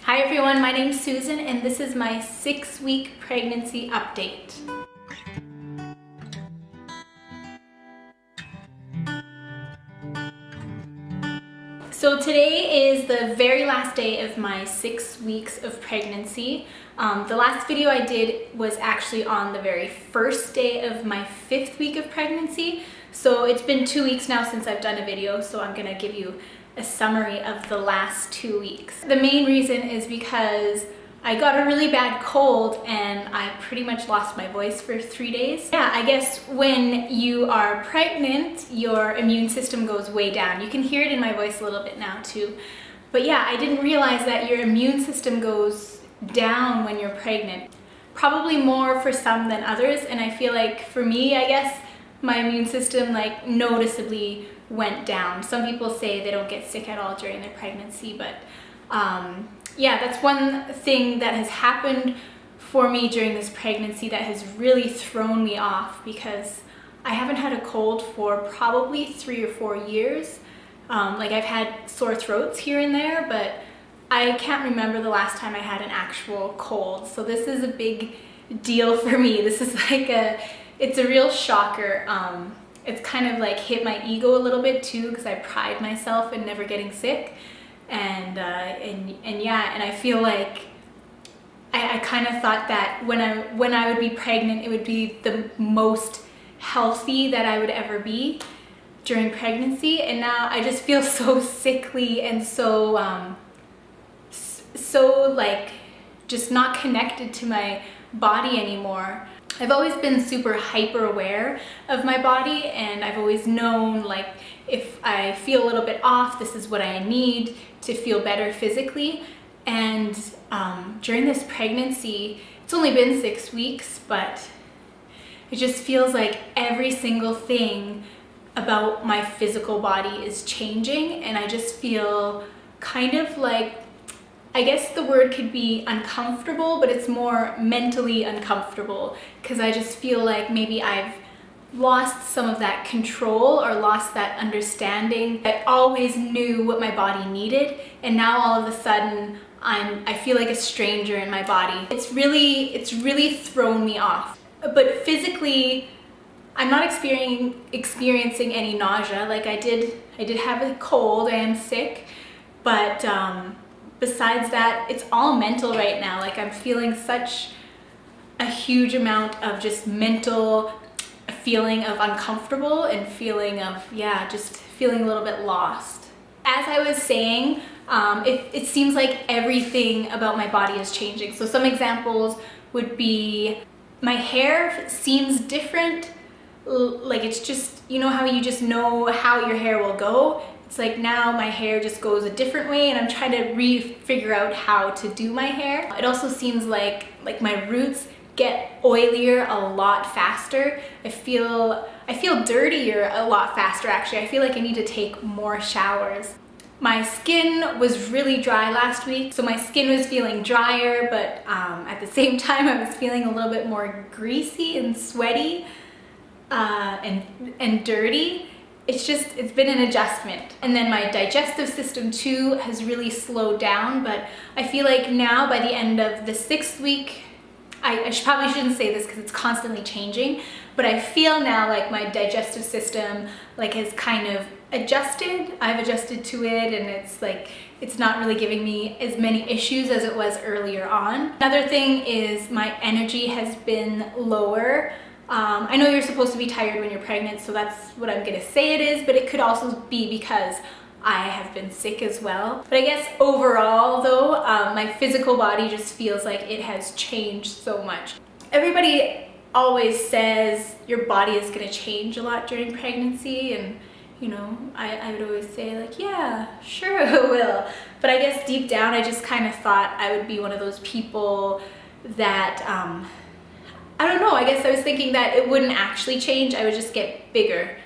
Hi everyone, my name's Susan and this is my 6-week pregnancy update. So today is the very last day of my 6 weeks of pregnancy. The last video I did was actually on the very first day of my 5th week of pregnancy. So it's been 2 weeks now since I've done a video, so I'm gonna give you a summary of the last 2 weeks. The main reason is because I got a really bad cold and I pretty much lost my voice for 3 days. Yeah, I guess when you are pregnant, your immune system goes way down. You can hear it in my voice a little bit now too. But yeah, I didn't realize that your immune system goes down when you're pregnant. Probably more for some than others, and I feel like for me, I guess, my immune system like noticeably went down. Some people say they don't get sick at all during their pregnancy, but yeah, that's one thing that has happened for me during this pregnancy that has really thrown me off, because I haven't had a cold for probably 3 or 4 years. Like I've had sore throats here and there, but I can't remember the last time I had an actual cold. So this is a big deal for me. This is like it's a real shocker. It's kind of like hit my ego a little bit too, because I pride myself in never getting sick. And yeah, and I feel like I kind of thought that when I would be pregnant, it would be the most healthy that I would ever be during pregnancy, and now I just feel so sickly and so like just not connected to my body anymore. I've always been super hyper aware of my body, and I've always known like if I feel a little bit off, this is what I need to feel better physically. And during this pregnancy, it's only been 6 weeks, but it just feels like every single thing about my physical body is changing, and I just feel kind of like, I guess the word could be uncomfortable, but it's more mentally uncomfortable, because I just feel like maybe I've lost some of that control or lost that understanding. I always knew what my body needed, and now all of a sudden I feel like a stranger in my body. It's really thrown me off. But physically, I'm not experiencing any nausea. Like I did have a cold, I am sick, but besides that, it's all mental right now. Like I'm feeling such a huge amount of just mental feeling of uncomfortable and feeling of, yeah, just feeling a little bit lost. As I was saying, it seems like everything about my body is changing. So some examples would be my hair seems different. Like it's just, you know how you just know how your hair will go? It's like now my hair just goes a different way, and I'm trying to figure out how to do my hair. It also seems like my roots get oilier a lot faster. I feel dirtier a lot faster actually. I feel like I need to take more showers. My skin was really dry last week, so my skin was feeling drier, but at the same time I was feeling a little bit more greasy and sweaty and dirty. It's been an adjustment. And then my digestive system too has really slowed down, but I feel like now by the end of the 6th week, I probably shouldn't say this because it's constantly changing, but I feel now like my digestive system like has kind of adjusted. I've adjusted to it, and it's like it's not really giving me as many issues as it was earlier on. Another thing is my energy has been lower. I know you're supposed to be tired when you're pregnant, so that's what I'm gonna say it is, but it could also be because I have been sick as well. But I guess overall though, my physical body just feels like it has changed so much. Everybody always says your body is gonna change a lot during pregnancy, and you know, I would always say like, yeah, sure it will. But I guess deep down I just kind of thought I would be one of those people that, I don't know, I guess I was thinking that it wouldn't actually change, I would just get bigger,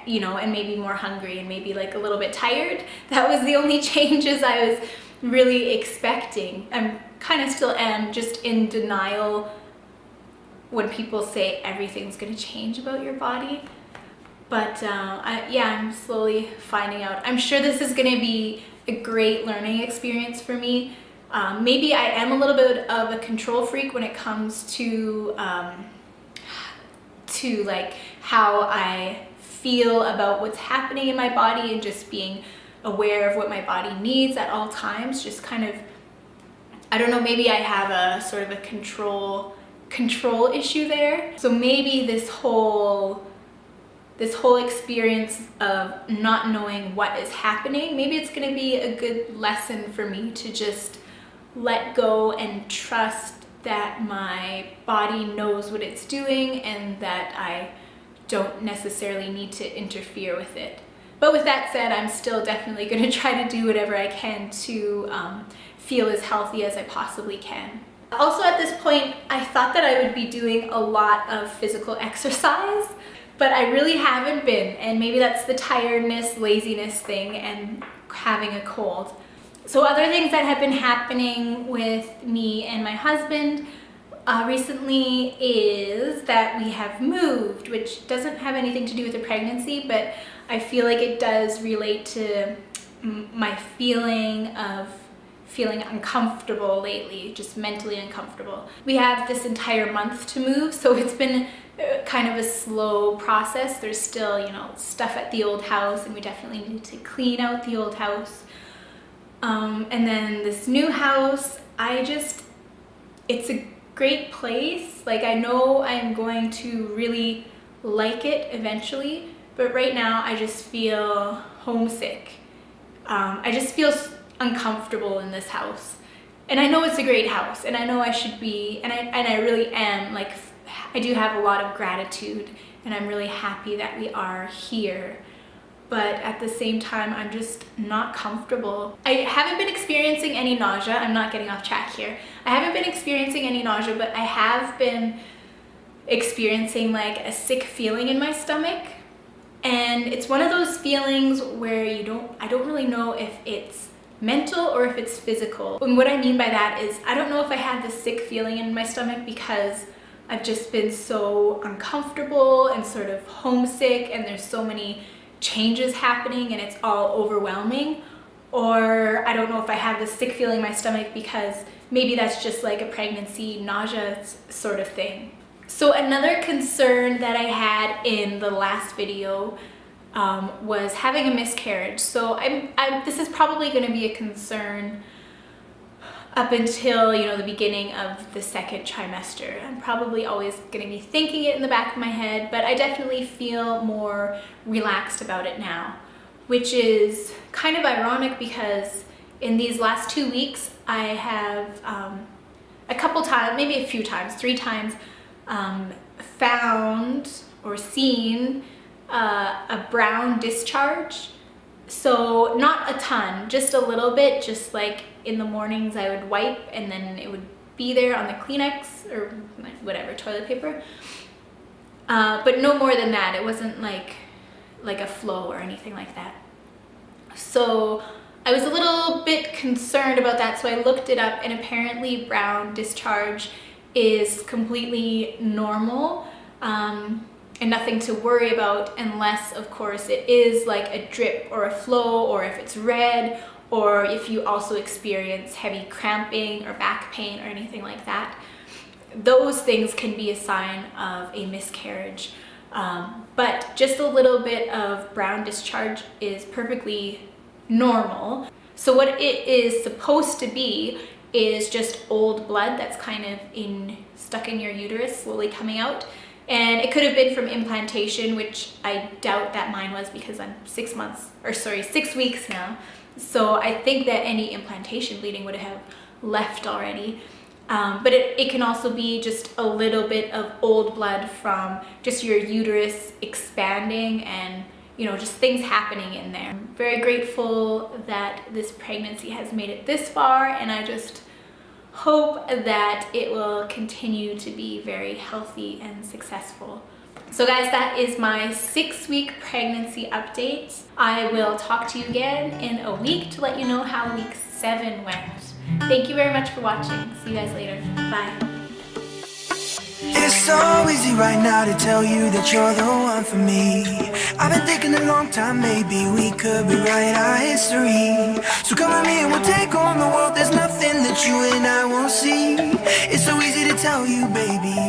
you know, and maybe more hungry and maybe like a little bit tired. That was the only changes I was really expecting. I'm kind of still am just in denial when people say everything's gonna change about your body. But yeah, I'm slowly finding out. I'm sure this is gonna be a great learning experience for me, Maybe I am a little bit of a control freak when it comes to like how I feel about what's happening in my body, and just being aware of what my body needs at all times. Just kind of, I don't know, maybe I have a sort of a control issue there. So maybe this whole experience of not knowing what is happening, maybe it's going to be a good lesson for me to just let go and trust that my body knows what it's doing, and that I don't necessarily need to interfere with it. But with that said, I'm still definitely going to try to do whatever I can to feel as healthy as I possibly can. Also, at this point, I thought that I would be doing a lot of physical exercise, but I really haven't been, and maybe that's the tiredness, laziness thing, and having a cold. So other things that have been happening with me and my husband recently is that we have moved, which doesn't have anything to do with the pregnancy, but I feel like it does relate to my feeling uncomfortable lately, just mentally uncomfortable. We have this entire month to move, so it's been kind of a slow process. There's still, you know, stuff at the old house, and we definitely need to clean out the old house. And then this new house, it's a great place. Like, I know I'm going to really like it eventually, but right now I just feel homesick. I just feel uncomfortable in this house. And I know it's a great house, and I know I should be, and I really am, like, I do have a lot of gratitude, and I'm really happy that we are here. But at the same time, I'm just not comfortable. I haven't been experiencing any nausea. I'm not getting off track here. I haven't been experiencing any nausea, but I have been experiencing like a sick feeling in my stomach. And it's one of those feelings where I don't really know if it's mental or if it's physical. And what I mean by that is, I don't know if I have this sick feeling in my stomach because I've just been so uncomfortable and sort of homesick, and there's so many changes happening and it's all overwhelming, or I don't know if I have this sick feeling in my stomach because maybe that's just like a pregnancy nausea sort of thing. So another concern that I had in the last video was having a miscarriage. So this is probably going to be a concern up until, you know, the beginning of the second trimester. I'm probably always going to be thinking it in the back of my head, but I definitely feel more relaxed about it now, which is kind of ironic because in these last 2 weeks I have a couple times, maybe a few times, 3 times, found or seen a brown discharge. So not a ton, just a little bit, just like in the mornings I would wipe and then it would be there on the Kleenex or whatever, toilet paper. But no more than that. It wasn't like a flow or anything like that. So I was a little bit concerned about that, so I looked it up, and apparently brown discharge is completely normal. And nothing to worry about, unless of course it is like a drip or a flow, or if it's red, or if you also experience heavy cramping or back pain or anything like that. Those things can be a sign of a miscarriage. But just a little bit of brown discharge is perfectly normal. So what it is supposed to be is just old blood that's kind of stuck in your uterus, slowly coming out. And it could have been from implantation, which I doubt that mine was because I'm 6 weeks now. So I think that any implantation bleeding would have left already. But it can also be just a little bit of old blood from just your uterus expanding and, you know, just things happening in there. I'm very grateful that this pregnancy has made it this far, and I just hope that it will continue to be very healthy and successful. So guys, that is my 6-week pregnancy update. I will talk to you again in a week to let you know how week 7 went. Thank you very much for watching. See you guys later. Bye. It's so easy right now to tell you that you're the one for me. I've been thinking a long time, maybe we could rewrite our history. So come with me and we'll take on the world. There's nothing that you you and I won't see. It's so easy to tell you, baby,